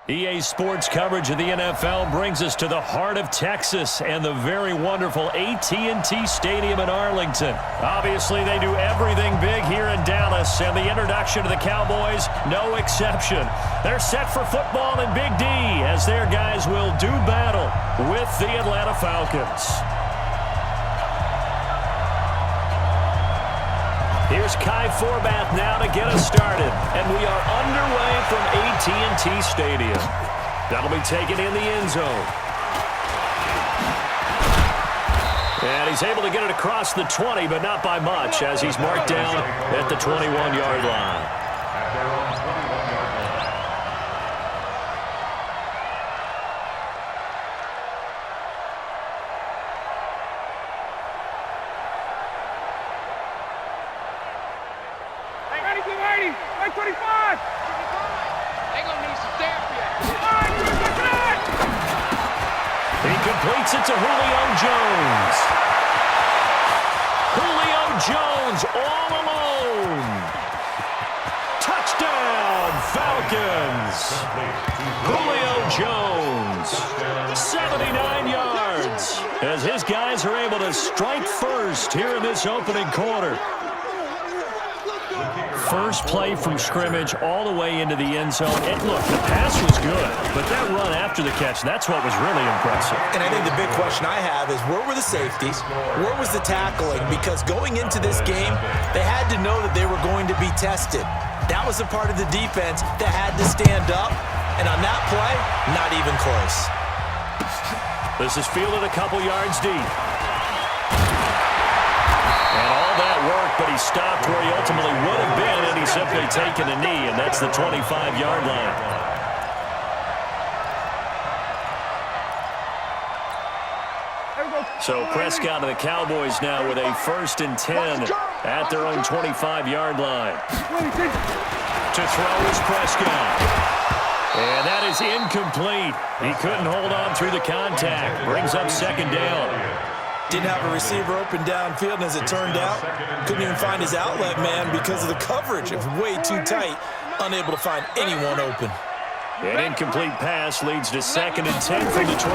EA Sports coverage of the NFL brings us to the heart of Texas and the very wonderful AT&T Stadium in Arlington. Obviously, they do everything big here in Dallas, and the introduction to the Cowboys, no exception. They're set for football in Big D as their guys will do battle with the Atlanta Falcons. Here's Kai Forbath now to get us started, and we are underway from AT&T Stadium. That'll be taken in the end zone. And he's able to get it across the 20, but not by much, as he's marked down at the 21-yard line. Completes it to Julio Jones. Julio Jones all alone. Touchdown, Falcons. Julio Jones, 79 yards, as his guys are able to strike first here in this opening quarter. First play from scrimmage all the way into the end zone. And look, the pass was good, but that run after the catch, that's what was really impressive. And I think the big question I have is, where were the safeties? Where was the tackling? Because going into this game, they had to know that they were going to be tested. That was a part of the defense that had to stand up. And on that play, not even close. This is fielded a couple yards deep. And all that work, but he stopped where he ultimately would have been, and he's simply taken a knee, and that's the 25-yard line. So Prescott and the Cowboys now with a 1st and 10 at their own 25-yard line. To throw is Prescott. And that is incomplete. He couldn't hold on through the contact. Brings up 2nd down. Didn't have a receiver open downfield, and as it turned out, couldn't even find his outlet man because of the coverage. It was way too tight, unable to find anyone open. An incomplete pass leads to 2nd and 10 from the 25.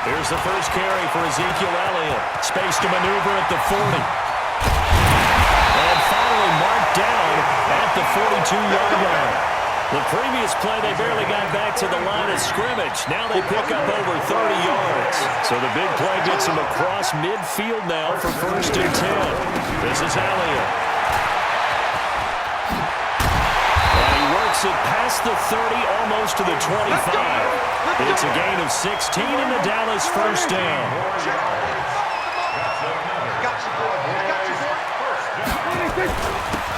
Here's the first carry for Ezekiel Elliott. Space to maneuver at the 40. And finally marked down at the 42-yard line. The previous play, they barely got back to the line of scrimmage. Now they pick up over 30 yards. So the big play gets them across midfield now for 1st and 10. This is Elliott. And he works it past the 30, almost to the 25. It's a gain of 16 in the Dallas 1st down.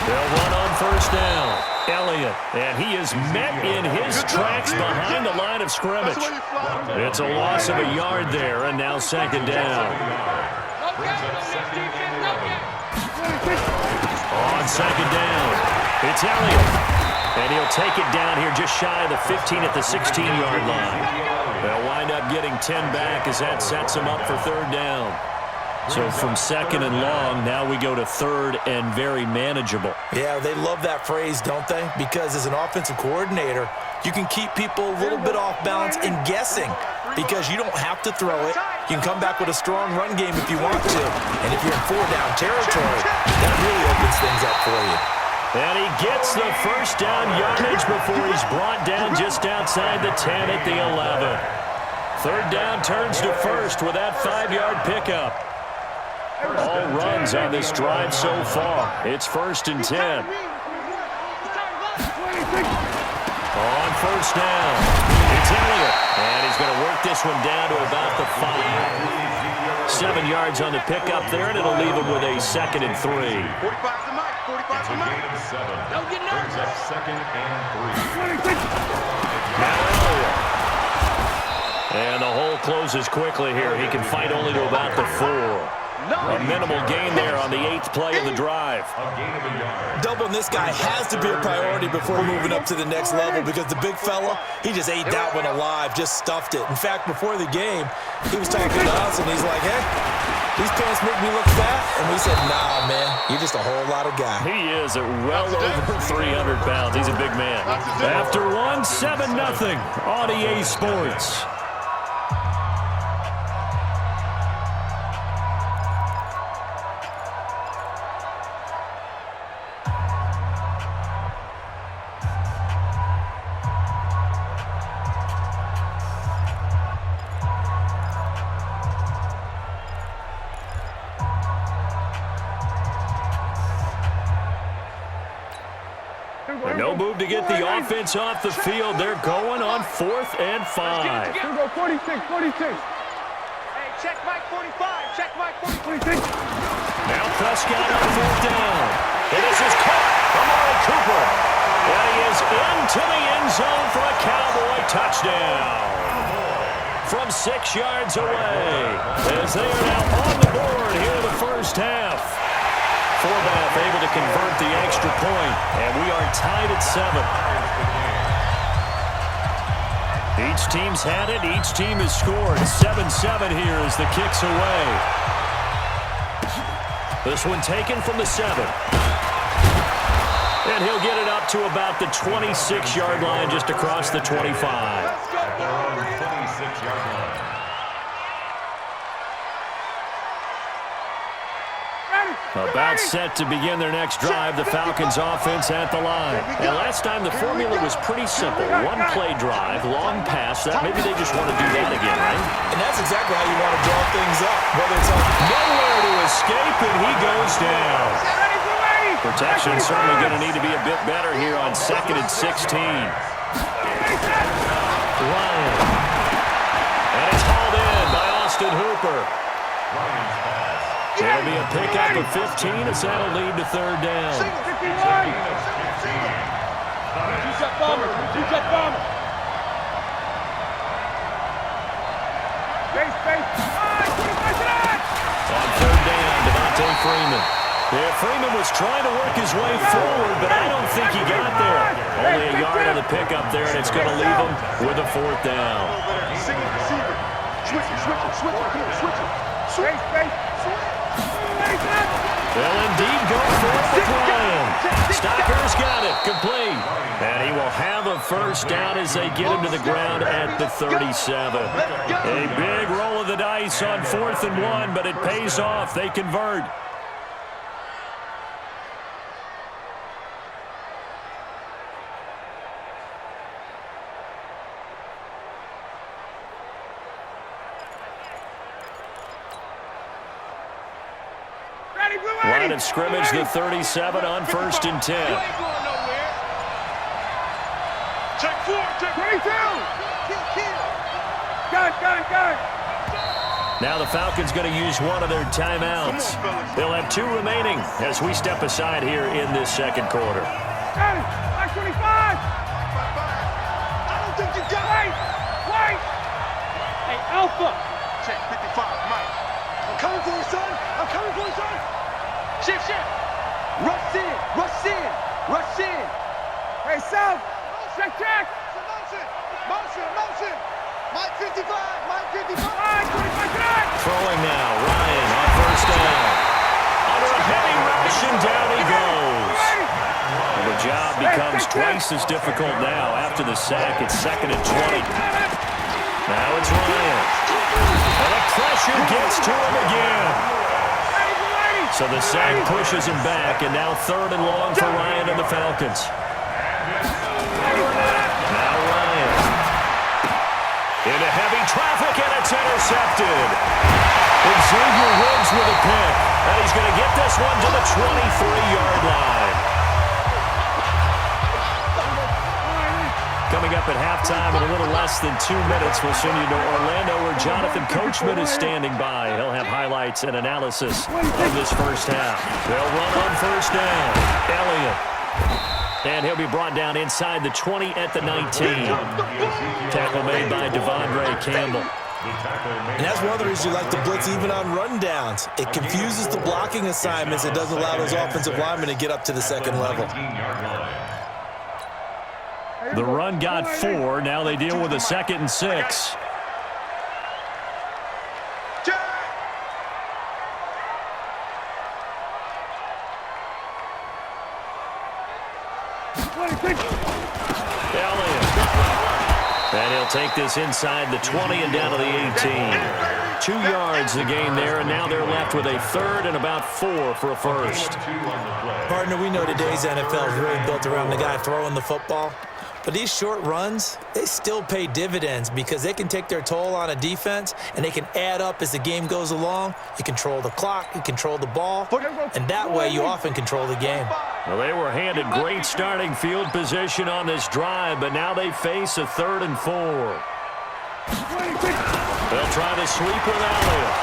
They'll run on 1st down. Elliott, and he is met in his tracks behind the line of scrimmage. It's a loss of a yard there, and now 2nd down. On 2nd down, it's Elliott, and he'll take it down here just shy of the 15 at the 16-yard line. They'll wind up getting 10 back as that sets him up for 3rd down. So from 2nd and long, now we go to 3rd and very manageable. Yeah, they love that phrase, don't they? Because as an offensive coordinator, you can keep people a little bit off balance and guessing because you don't have to throw it. You can come back with a strong run game if you want to. And if you're in 4-down territory, that really opens things up for you. And he gets the 1st down yardage before he's brought down just outside the 10 at the 11. 3rd down turns to 1st with that 5-yard pickup. All runs on this drive so far. It's 1st and 10. On 1st down, it's Elliott. And he's going to work this one down to about the 5. 7 yards on the pickup there, and it'll leave him with a 2nd and 3. 45 to Mike. 45 to Mike. Don't get nervous. 2nd and 3. Now Elliott. And the hole closes quickly here. He can fight only to about the 4. A minimal gain there on the 8th play of the drive. Doubling this guy has to be a priority before moving up to the next level because the big fella, he just ate that one alive, just stuffed it. In fact, before the game, he was talking to us, and he's like, hey, These pants make me look fat, and we said, nah, man, you're just a whole lot of guy. He is at well over 300 pounds. He's a big man. After one, 7-0 on EA Sports. No move to get the offense off the field. They're going on 4th and 5. Here we go, 46. Hey, check Mike 45. Check Mike 46. Now Prescott on 4th down. And this is caught from Amari Cooper. And he is into the end zone for a Cowboy touchdown. From 6 yards away. As they are now on the board here in the first half. Forbath able to convert the extra point, and we are tied at 7. Each team's had it. Each team has scored. 7-7 here as the kick's away. This one taken from the 7. And he'll get it up to about the 26-yard line, just across the 25. 26-yard line. About set to begin their next drive, the Falcons offense at the line. And last time the formula was pretty simple. One play drive, long pass. That maybe they just want to do that again, right? And that's exactly how you want to draw things up. Whether it's on Nowhere to escape, and he goes down. Protection certainly going to need to be a bit better here on 2nd and 16. Ryan. And it's hauled in by Austin Hooper. It'll be a pickup of 15 as that'll lead to 3rd down. Two-set bomber. Space. On 3rd down, Devontae Freeman. Yeah, Freeman was trying to work his way forward, but I don't think he got there. Only a yard on the pickup there, and it's going to leave him with a 4th down. Space. They'll indeed go for it with Ryan. Stocker's got it, complete. And he will have a 1st down as they get him to the ground at the 37. A big roll of the dice on 4th and 1, but it pays off. They convert. Line of scrimmage, the 37 on 1st and 10. Check 4, check 22. Got it. Now the Falcons going to use one of their timeouts. They'll have 2 remaining as we step aside here in this 2nd quarter. Got it. Like 25. I don't think you got it. Wait. Hey, Alpha. Check 55, Mike. I'm coming for you, son. Shift. Rush in. Hey, South. Check. Motion. Mike 55. Throwing now, Ryan on 1st down. Under a heavy rush, and down he goes. And the job becomes twice as difficult now after the sack. It's 2nd and 20. Now it's Ryan. And the pressure gets to him again. So the sack pushes him back, and now 3rd and long for Ryan and the Falcons. Now Ryan. Into heavy traffic, and it's intercepted. Xavier Woods with a pick, and he's going to get this one to the 23-yard line. Coming up at halftime in a little less than 2 minutes, we'll send you to Orlando where Jonathan Coachman is standing by. He'll have highlights and analysis of this first half. They'll run on 1st down. Elliott. And he'll be brought down inside the 20 at the 19. Tackle made by Devondre Campbell. And that's one of the reasons you like to blitz even on rundowns. It confuses the blocking assignments. It doesn't allow those offensive linemen to get up to the 2nd level. The run got 4. Now they deal with a 2nd and 6. Elliott. And he'll take this inside the 20 and down to the 18. 2 yards the gain there, and now they're left with a third and about 4 for a first. Partner, we know today's NFL is really built around the guy throwing the football. But these short runs, they still pay dividends because they can take their toll on a defense, and they can add up as the game goes along. You control the clock, you control the ball, and that way you often control the game. Well, they were handed great starting field position on this drive, but now they face a 3rd and 4. They'll try to sweep with Elliott.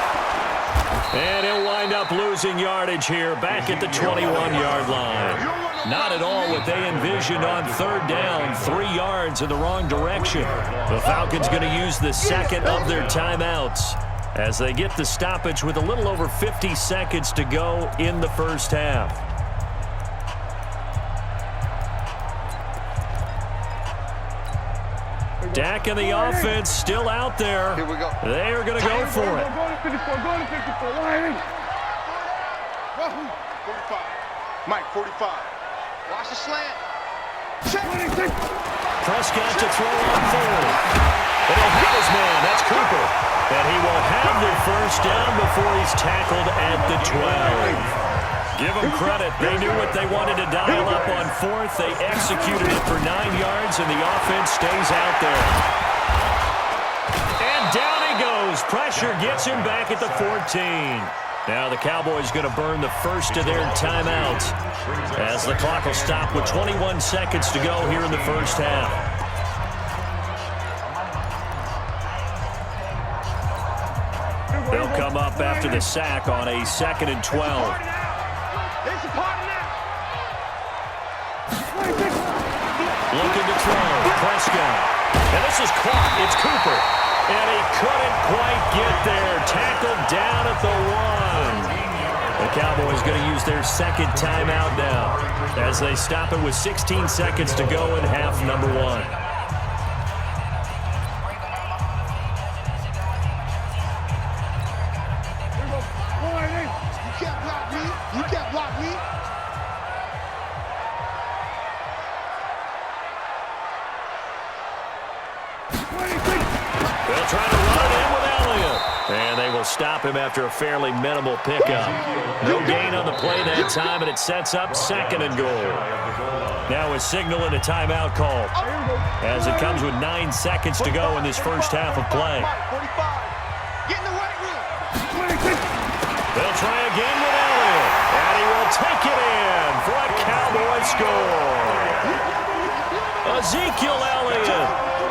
And he'll wind up losing yardage here back at the 21-yard line. Not at all what they envisioned on 3rd down, 3 yards in the wrong direction. The Falcons going to use the second of their timeouts as they get the stoppage with a little over 50 seconds to go in the first half. Dak and the offense still out there. Here we go. They are going to go for it. Go to 54, go to 54. Why? 45. Mike, 45. Watch the slant. 26. Prescott to throw on 4rd. And he'll hit his man. That's Cooper. And he will have the first down before he's tackled at the 12. Give them credit. They knew what they wanted to dial up on 4th. They executed it for 9 yards, and the offense stays out there. And down he goes. Pressure gets him back at the 14. Now the Cowboys going to burn the first of their timeouts as the clock will stop with 21 seconds to go here in the first half. They'll come up after the sack on a 2nd and 12. Looking to throw. Prescott. And this is caught. It's Cooper. And he couldn't quite get there. Tackled down at the 1. The Cowboys going to use their second timeout now as they stop it with 16 seconds to go in half number 1. You can't block me. You can't block me. They'll try to run it in with Elliott. And they will stop him after a fairly minimal pickup. No gain on the play that time, and it sets up 2nd and goal. Now a signal and a timeout call as it comes with 9 seconds to go in this first half of play. 45. Get in the right room. They'll try again with Elliott. And he will take it in for a Cowboy score. Ezekiel Elliott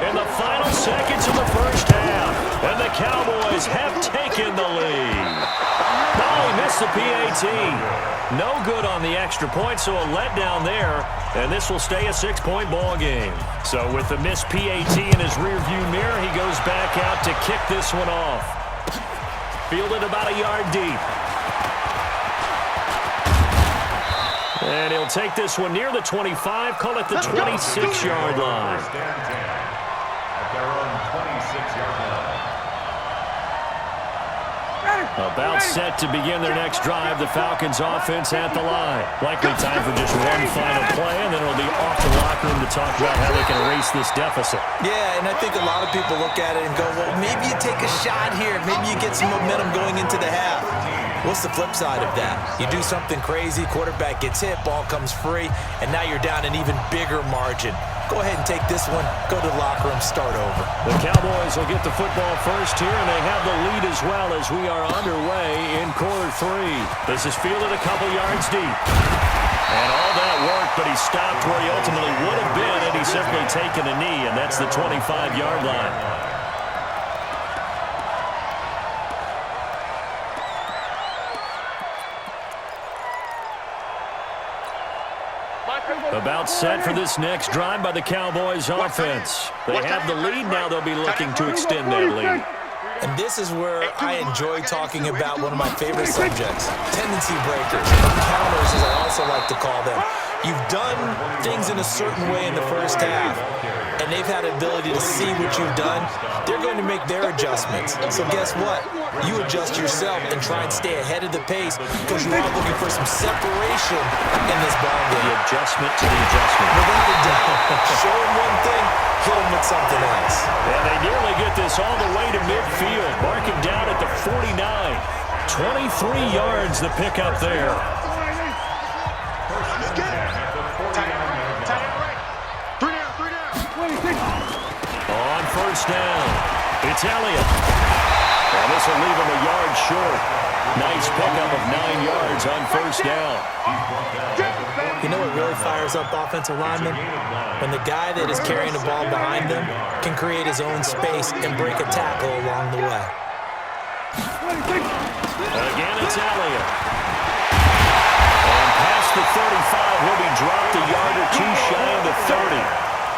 in the final seconds of the first half. And the Cowboys have taken the lead. No, he missed the PAT. No good on the extra point, so a letdown there. And this will stay a 6-point ball game. So with the missed PAT in his rearview mirror, he goes back out to kick this one off. Fielded about a yard deep. And he'll take this one near the 25, call it the 26-yard line. At their own 26-yard line. About set to begin their next drive. The Falcons offense at the line. Likely time for just one final play, and then it'll be off the locker room to talk about how they can erase this deficit. Yeah, and I think a lot of people look at it and go, well, maybe you take a shot here. Maybe you get some momentum going into the half. What's the flip side of that? You do something crazy, quarterback gets hit, ball comes free, and now you're down an even bigger margin. Go ahead and take this one, go to the locker room, start over. The Cowboys will get the football first here, and they have the lead as well as we are underway in quarter 3. This is fielded a couple yards deep. And all that work, but he stopped where he ultimately would have been had he simply taken a knee, and that's the 25-yard line. About set for this next drive by the Cowboys offense. They have the lead now. They'll be looking to extend that lead. And this is where I enjoy talking about one of my favorite subjects, tendency breakers, counters as I also like to call them. you've done things in a certain way in the first half, and they've had the ability to see what you've done, they're going to make their adjustments. So guess what? You adjust yourself and try and stay ahead of the pace because you are looking for some separation in this ball game. The adjustment to the adjustment. Without a doubt. Show them one thing, hit them with something else. And they nearly get this all the way to midfield. Marking down at the 49. 23 yards the pick up there. On first down, it's Elliott. And this will leave him a yard short. Nice pickup of 9 yards on first down. You know what really fires up offensive linemen? When the guy that is carrying the ball behind them can create his own space and break a tackle along the way. Again, it's Elliott. And past the 35, he'll be dropped a yard or two shy of the 30.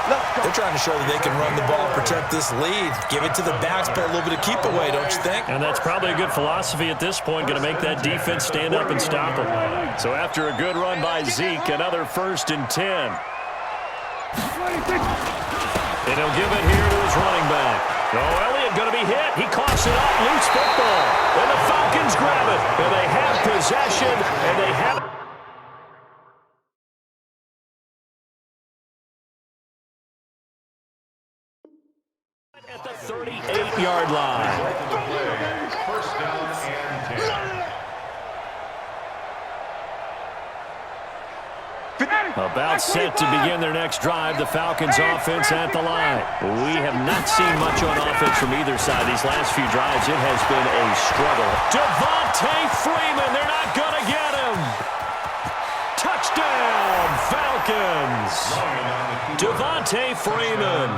They're trying to show that they can run the ball, protect this lead, give it to the backs, play a little bit of keep away, don't you think? And that's probably a good philosophy at this point, going to make that defense stand up and stop them. So after a good run by Zeke, another 1st and 10. And he'll give it here to his running back. Oh, Elliott going to be hit. He coughs it up, loose football. And the Falcons grab it. And they have possession, and they have it. At the 38-yard line. First down and 10. About set to begin their next drive, the Falcons offense at the line. We have not seen much on offense from either side these last few drives. It has been a struggle. Devontae Freeman, they're not going to get him. Touchdown, Falcons. Devontae Freeman,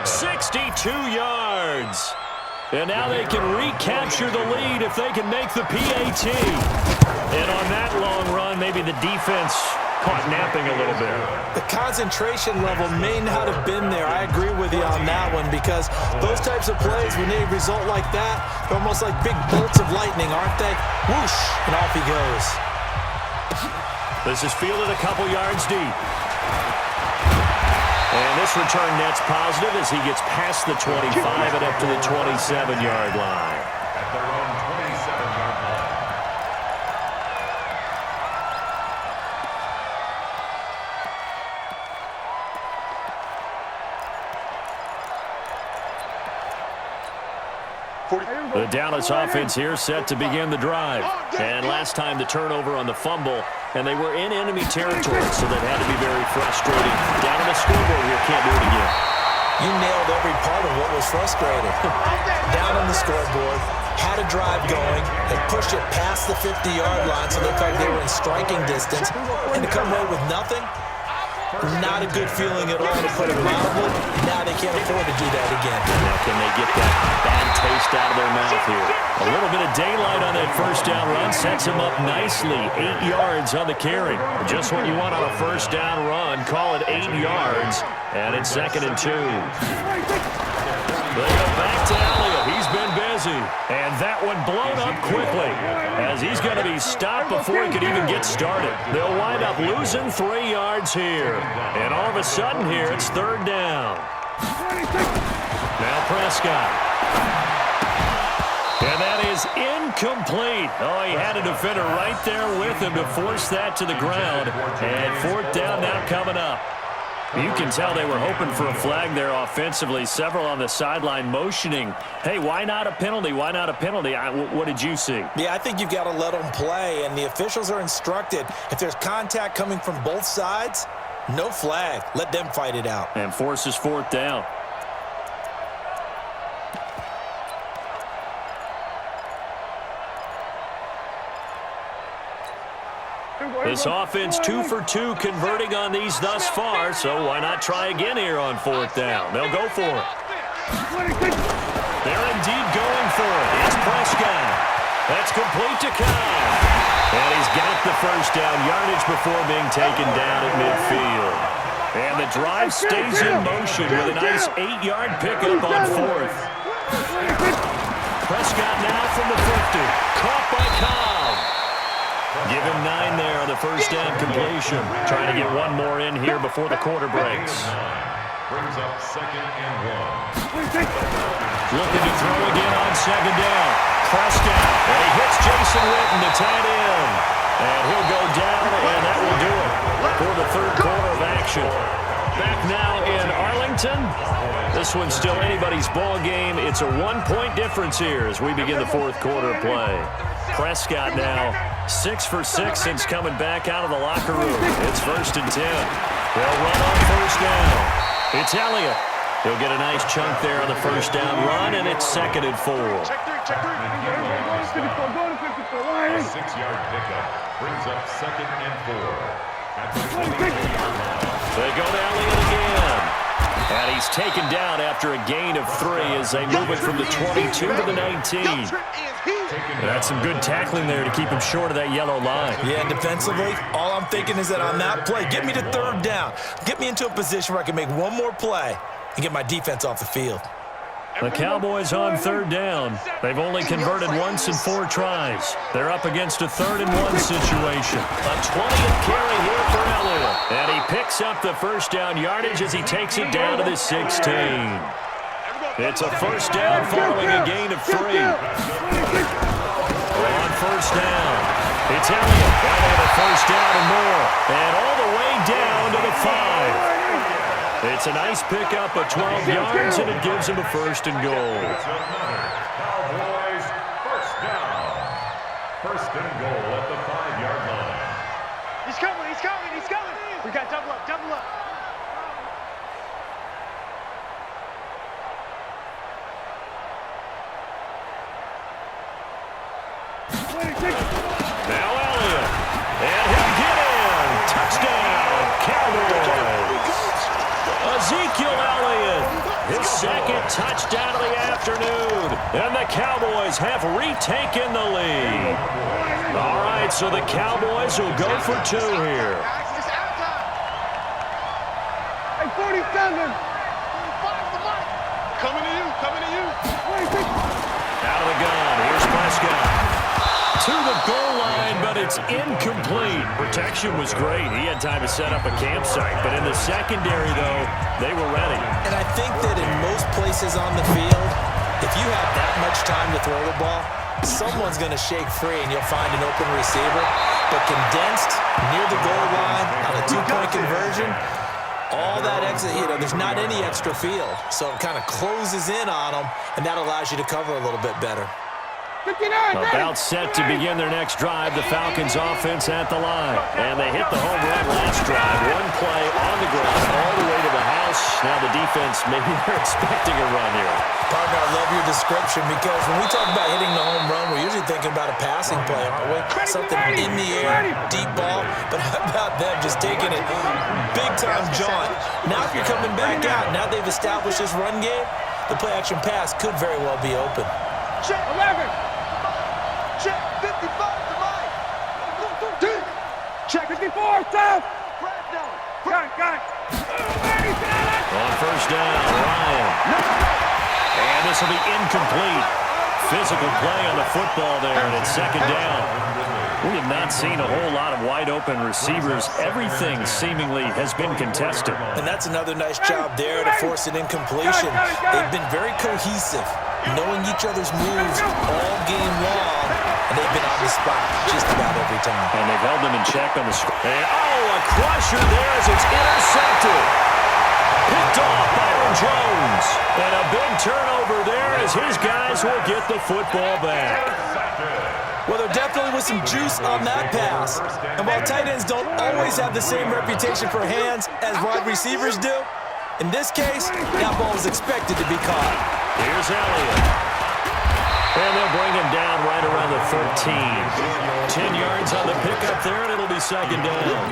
62 yards. And now they can recapture the lead if they can make the PAT. And on that long run, maybe the defense caught napping a little bit. The concentration level may not have been there. I agree with you on that one because those types of plays, when they result like that, they're almost like big bolts of lightning, aren't they? Whoosh, and off he goes. This is fielded a couple yards deep. And this return net's positive as he gets past the 25 and up to the 27-yard line. At their own 27-yard line. The Dallas offense here set to begin the drive. And last time the turnover on the fumble, and they were in enemy territory, so that had to be very frustrating. Down on the scoreboard here, can't do it again. You nailed every part of what was frustrating. Down on the scoreboard, had a drive going, they pushed it past the 50-yard line so they thought they were in striking distance, and to come away with nothing, not a good feeling at all, to put it mildly. Now they can't afford to do that again. Now can they get that bad taste out of their mouth here? A little bit of daylight on that first down run sets him up nicely. 8 yards on the carry. Just what you want on a first down run. Call it 8 yards, and it's 2nd and 2. They go back to Elliott. He's been busy. And that one blown up quickly as he's going to be stopped before he could even get started. They'll wind up losing 3 yards here. And all of a sudden here, it's 3rd down. Now Prescott. And that is incomplete. Oh, he had a defender right there with him to force that to the ground. And 4th down now coming up. You can tell they were hoping for a flag there offensively. Several on the sideline motioning. Hey, why not a penalty? Why not a penalty? What did you see? Yeah, I think you've got to let them play, and the officials are instructed. If there's contact coming from both sides, no flag. Let them fight it out. And forces 4th down. This offense 2 for 2 converting on these thus far, so why not try again here on 4th down? They'll go for it. They're indeed going for it. It's Prescott. That's complete to Kyle. And he's got the first down yardage before being taken down at midfield. And the drive stays in motion with a nice 8-yard pickup on 4th. Prescott now from the 50. Caught by Kyle. Give him 9 there on the first down completion. Trying to get one more in here before the quarter breaks. Brings up 2nd and 1. Looking to throw again on 2nd down. Prescott, and he hits Jason Witten to tie it in. And he'll go down, and that will do it for the third quarter of action. Back now in Arlington. This one's still anybody's ball game. It's a 1-point difference here as we begin the fourth quarter of play. Prescott now 6 for 6 since coming back out of the locker room. It's 1st and 10. They'll run on first down. It's Elliott. He'll get a nice chunk there on the first down run, and it's 2nd and 4. Check 3, check 3. A 6-yard pickup brings up 2nd and 4. At the 24-yard line. They go to Elliott again. And he's taken down after a gain of 3 as they move it from the 22 to the 19. That's some good tackling there to keep him short of that yellow line. Yeah, and defensively, all I'm thinking is that on that play, get me to 3rd down. Get me into a position where I can make one more play and get my defense off the field. The Cowboys on 3rd down. They've only converted once in 4 tries. They're up against a 3rd and 1 situation. A 20th carry here for Elliott. And he picks up the first down yardage as he takes it down to the 16. It's a first down following a gain of 3. On first down, it's Elliott. Got to have a first down and more. And all the way down to the 5. It's a nice pickup of 12 yards, and it gives him a 1st and goal. Cowboys first down. 1st and goal at the 5-yard line. He's coming, he's coming, he's coming. We got double up, double up. Now Elliott, and he'll get in. Touchdown, Cowboys. Ezekiel Elliott, his 2nd touchdown of the afternoon. And the Cowboys have retaken the lead. All right, so the Cowboys will go for 2 here. Hey, 47. Coming to you, coming to you. Out of the gun, here's Prescott. To the goal line, but it's incomplete. Protection was great. He had time to set up a campsite. But in the secondary, though, they were ready. And I think that in most places on the field, if you have that much time to throw the ball, someone's going to shake free and you'll find an open receiver. But condensed, near the goal line, on a 2-point conversion, all that exit, there's not any extra field. So it kind of closes in on them, and that allows you to cover a little bit better. About set to begin their next drive, the Falcons offense at the line. And they hit the home run last drive. 1 play on the ground all the way to the house. Now the defense, maybe they're expecting a run here. Partner, I love your description because when we talk about hitting the home run, we're usually thinking about a passing play, aren't we? Something in the air, deep ball. But how about them just taking it big-time jaunt? Now if you're coming back out, now they've established this run game, the play-action pass could very well be open. Check 11. Check 55 to Mike. Check 54, South. Got it. On first down, Ryan. And this will be incomplete. Physical play on the football there, and it's 2nd down. We have not seen a whole lot of wide-open receivers. Everything seemingly has been contested. And that's another nice job there to force an incompletion. They've been very cohesive, knowing each other's moves all game long, and they've been on the spot just about every time. And they've held them in check on the screen. A crusher there as it's intercepted. Picked off by Aaron Jones. And a big turnover there as his guys will get the football back. Well, there definitely was some juice on that pass. And while tight ends don't always have the same reputation for hands as wide receivers do, in this case, that ball was expected to be caught. Here's Elliott. And they'll bring him down right around the 13. 10 yards on the pickup there, and it'll be 2nd down.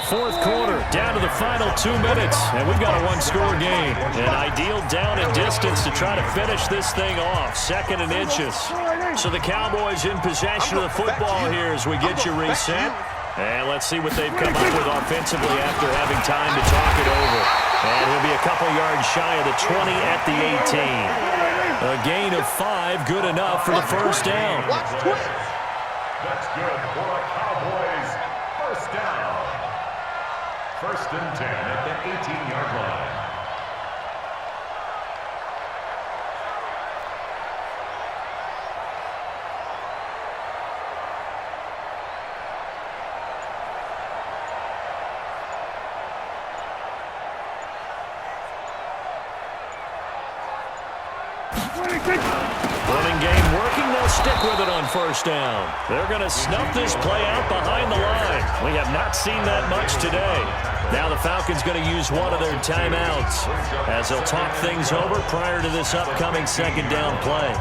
Fourth quarter, down to the final 2 minutes, and we've got a 1-score game. An ideal down and distance to try to finish this thing off. 2nd and inches. So the Cowboys in possession of the football here as we get you reset. And let's see what they've come up with offensively after having time to talk it over. And he'll be a couple yards shy of the 20 at the 18. A gain of 5, good enough for the first down. That's good for the Cowboys. First down. First and 10 at the 18-yard line. Running game working, they'll stick with it on first down. They're going to snuff this play out behind the line. We have not seen that much today. Now the Falcons going to use one of their timeouts as they'll talk things over prior to this upcoming second down play.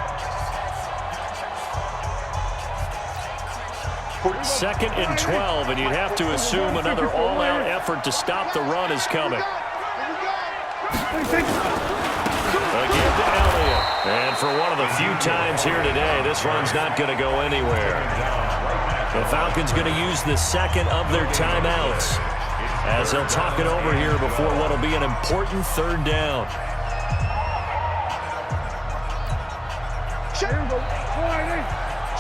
Second and 12, and you'd have to assume another all-out effort to stop the run is coming. Again to Elliott. And for one of the few times here today, this run's not going to go anywhere. The Falcons going to use the second of their timeouts as they'll talk it over here before what will be an important third down. Check.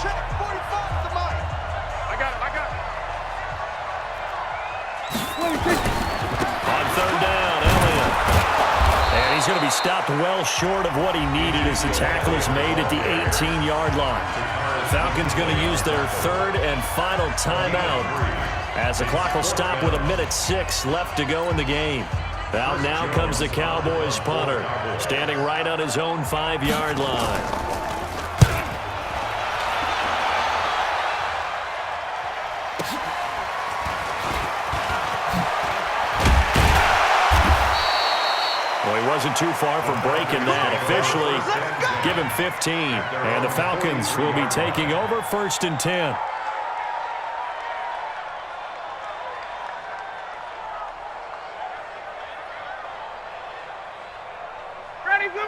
Check. 45 to Mike. I got it. On third down, Elliott. And he's going to be stopped well short of what he needed as the tackle is made at the 18-yard line. Falcons going to use their third and final timeout as the clock will stop with 1:06 left to go in the game. Out now comes the Cowboys punter, standing right on his own 5-yard line. Well, he wasn't too far from breaking that. Officially, give him 15. And the Falcons will be taking over first and 10.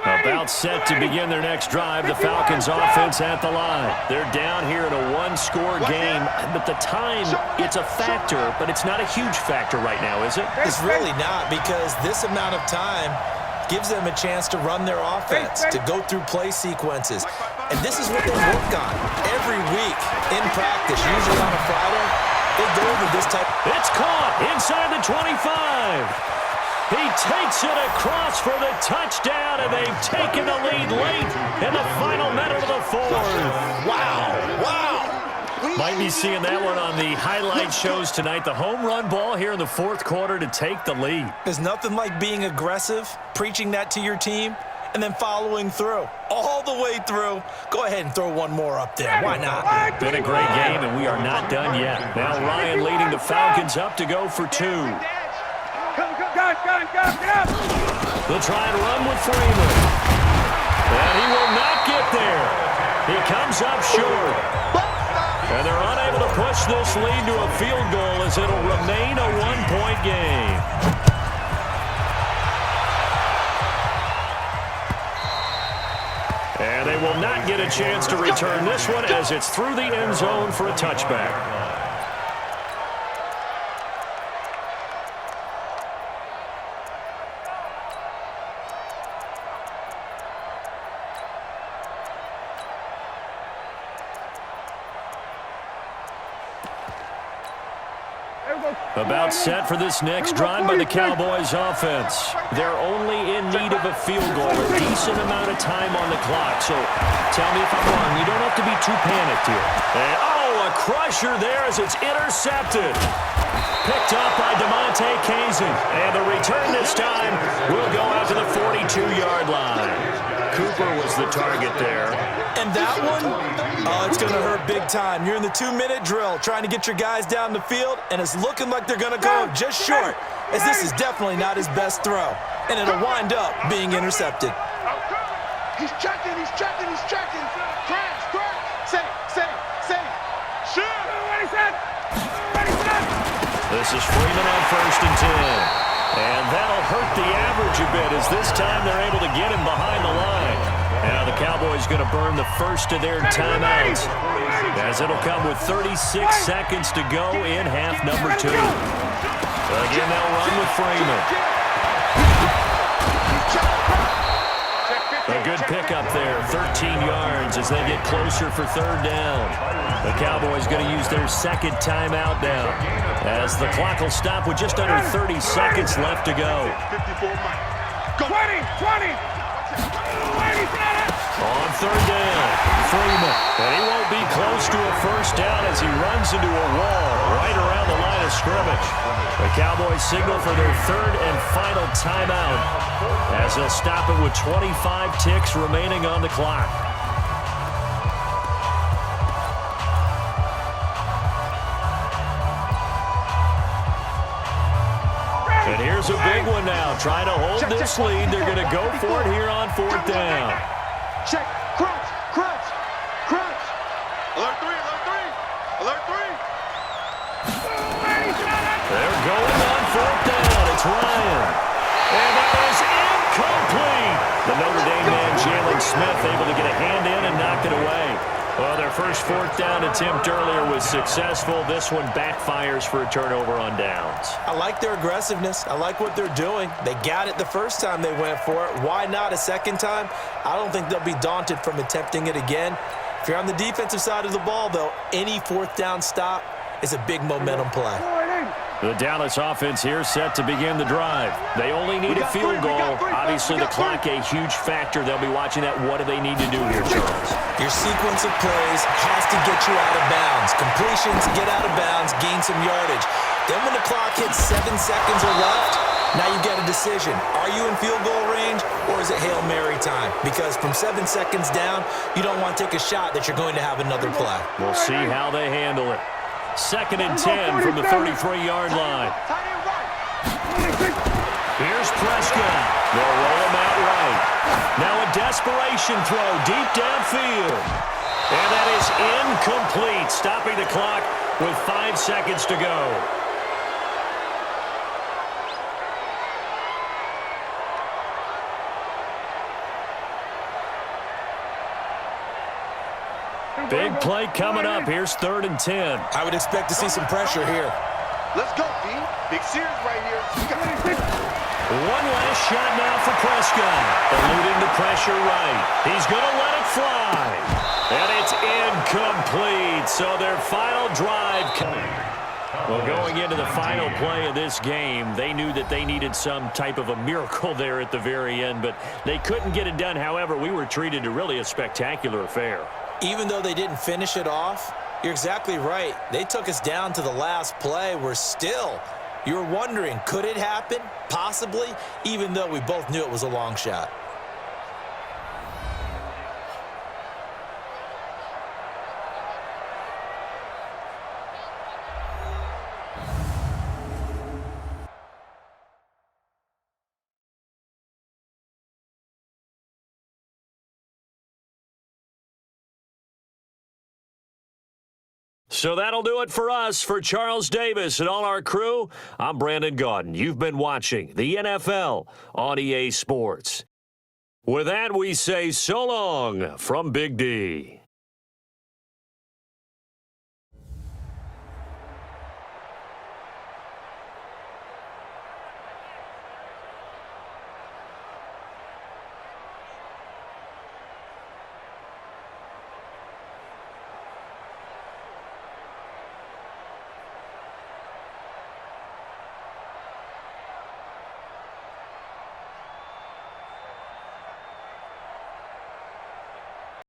About set to begin their next drive, the Falcons offense at the line. They're down here in a one-score game, but the time, it's a factor, but it's not a huge factor right now, is it? It's really not, because this amount of time gives them a chance to run their offense, to go through play sequences. And this is what they work on every week in practice, usually on a Friday. They go over this type. It's caught inside the 25. He takes it across for the touchdown, and they've taken the lead late in the final minute of the fourth. Wow. Might be seeing that one on the highlight shows tonight. The home run ball here in the fourth quarter to take the lead. There's nothing like being aggressive, preaching that to your team, and then following through. All the way through. Go ahead and throw one more up there. Why not? Been a great game, and we are not done yet. Now Ryan leading the Falcons up to go for two. They'll try and run with Freeman. And he will not get there. He comes up short. And they're unable to push this lead to a field goal as it'll remain a one-point game. And they will not get a chance to return this one as it's through the end zone for a touchback. About set for this next drive by the Cowboys offense. They're only in need of a field goal, a decent amount of time on the clock. So tell me if I'm wrong. You don't have to be too panicked here. And, a crusher there as it's intercepted. Picked up by DeMonte Kazin. And the return this time will go out to the 42-yard line. Cooper was the target there. And that one, it's going to hurt big time. You're in the 2-minute drill trying to get your guys down the field, and it's looking like they're going to go just short, as this is definitely not his best throw. And it'll wind up being intercepted. He's checking. Say. Shoot. This is Freeman on first and 10. And that'll hurt the average a bit as this time they're able to get him behind the line. Now the Cowboys going to burn the first of their timeouts as it'll come with 36 seconds to go in half number 2. Again, they'll run with Freeman. The A good pickup there, 13 yards as they get closer for third down. The Cowboys going to use their second timeout now, as the clock will stop with just under 30 seconds left to go. 20! On third down, Freeman. And he won't be close to a first down as he runs into a wall right around the line of scrimmage. The Cowboys signal for their third and final timeout as they'll stop it with 25 ticks remaining on the clock. And here's a big one now. Trying to hold this lead. They're going to go for it here on fourth down. Check. Crunch. Alert 3. They're going on fourth down. It's Ryan. And that is incomplete. The Notre Dame man, Jalen Smith, able to get a hand in and knock it away. Well, their first fourth down attempt earlier was successful. This one backfires for a turnover on downs. I like their aggressiveness. I like what they're doing. They got it the first time they went for it. Why not a second time? I don't think they'll be daunted from attempting it again. If you're on the defensive side of the ball, though, any fourth down stop is a big momentum play. The Dallas offense here set to begin the drive. They only need a field goal. Obviously, the clock a huge factor. They'll be watching that. What do they need to do here, Charles? Your sequence of plays has to get you out of bounds. Completions, get out of bounds, gain some yardage. Then when the clock hits 7 seconds or left, now you get a decision. Are you in field goal range, or is it Hail Mary time? Because from 7 seconds down, you don't want to take a shot that you're going to have another play. We'll see how they handle it. 2nd and 10 from the 33-yard line. Here's Prescott. They'll roll him out right. Now a desperation throw deep downfield. And that is incomplete, stopping the clock with 5 seconds to go. Big play coming up. Here's 3rd and 10. I would expect to see some pressure here. Let's go, D. Big series right here. One last shot now for Prescott. Eluding the pressure right. He's going to let it fly. And it's incomplete. So their final drive coming. Well, going into the final play of this game, they knew that they needed some type of a miracle there at the very end, but they couldn't get it done. However, we were treated to really a spectacular affair. Even though they didn't finish it off, you're exactly right. They took us down to the last play. You were wondering, could it happen? Possibly, even though we both knew it was a long shot. So that'll do it for us. For Charles Davis and all our crew, I'm Brandon Gaudin. You've been watching the NFL on EA Sports. With that, we say so long from Big D.